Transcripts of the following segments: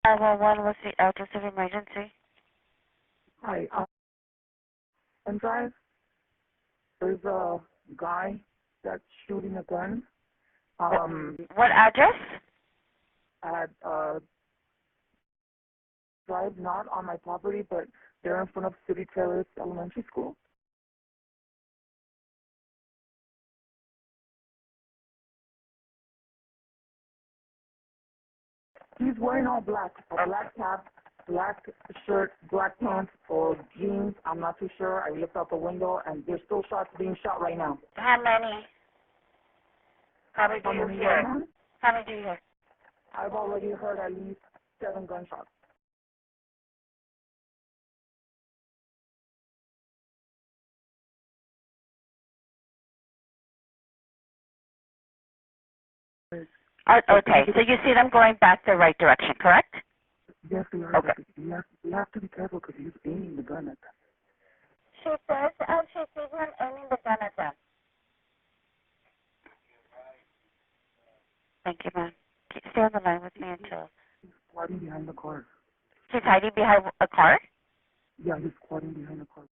911 was the address of emergency. Hi, and drive. There's a guy that's shooting a gun. What address? At drive, not on my property, but they're in front of City Terrace Elementary School. He's wearing all black, a black cap, black shirt, black pants, or jeans. I'm not too sure. I looked out the window, and there's still shots being shot right now. How many? How many do you hear? How many do you hear? I've already heard at least 7 gunshots. Okay, so you see them going back the right direction, correct? Yes, we are. Okay. We have to be careful because he's aiming the gun at them. She says, she sees him aiming the gun at them. Thank you, ma'am. Stay on the line with me until... He's squatting behind the car. She's hiding behind a car? Yeah, he's squatting behind the car.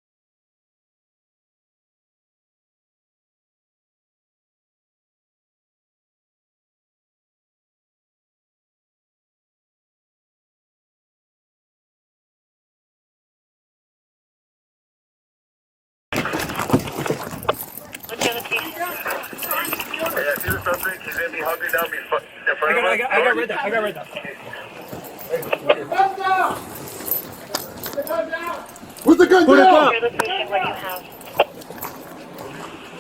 What's your location? Yeah, see the suspect? He's going to be hunkered down in front of us. I got rid of that. I got rid of that. Put the gun down! Your location, what do you have?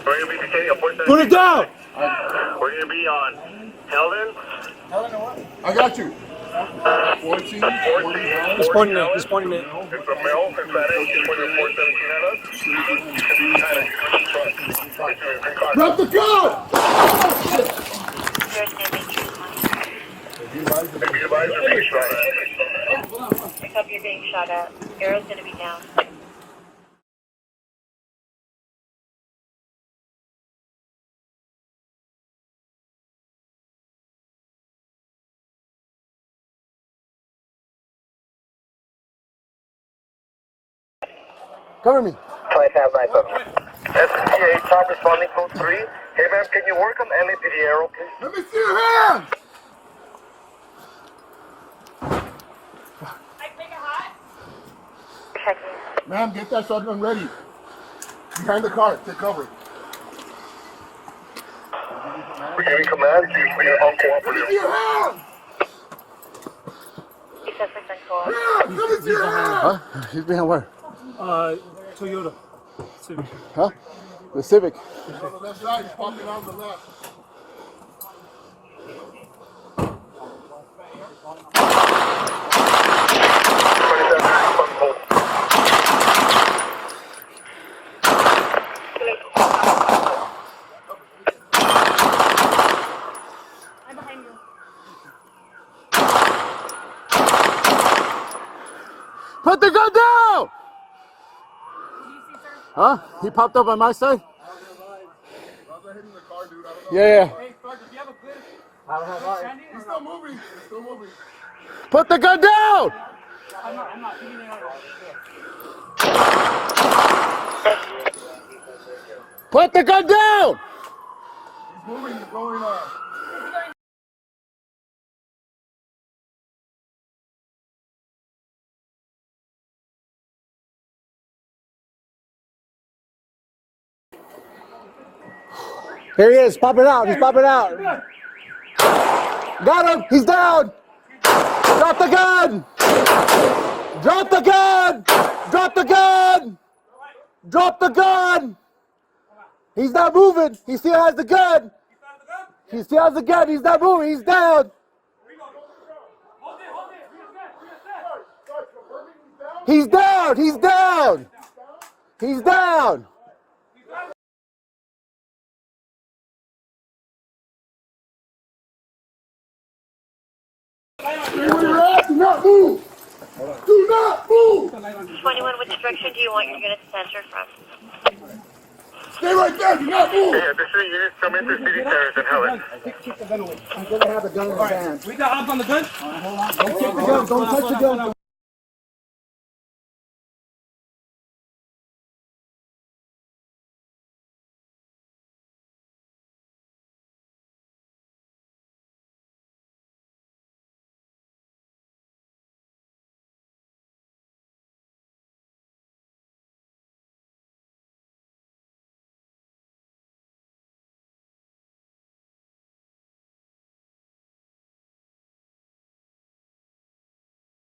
We're going to be taking a point. Put it down! We're going to be on Helden. I got you. 14. He's pointing it. He's pointing it. It's a male. It's that He's pointing 417 at us. Drop the gun! Be advised you're being shot at. Pick up, you're being shot at. Arrow's going to be down. Cover me. 557. SCA, top responding code 3. Hey, ma'am, can you work on LAPD Arrow, please? Let me see your hands! Checking. Ma'am, get that shotgun ready. Behind the car. Take cover. We're giving command. We're Let me see uncooperative. your hands! He says it's uncool. Hands! Let me see your hands! Huh? He's behind where? Toyota. Civic. Huh? The Civic. On the left side. He's popping on the left. Put the gun down! Huh? He popped up on my side? Yeah. He's still moving. He's still moving. Put the gun down! I'm not. Put the gun down! He's moving. He's going on. Here he is, popping out. He's popping out. Got him. He's down. Drop the gun. Drop the gun. Drop the gun. Drop the gun. He's not moving. He still has the gun. He still has the gun. He's not moving. He's down. He's down. He's down. He's down. Do not move! Do not move! 21, which direction do you want your unit to center from? Stay right there. Do not move. Yeah, this is units come into City Terrace and Helen. Keep the gun away. I'm gonna have a gun in his hand. We got odds on the gun? Don't take the gun. Don't touch the gun.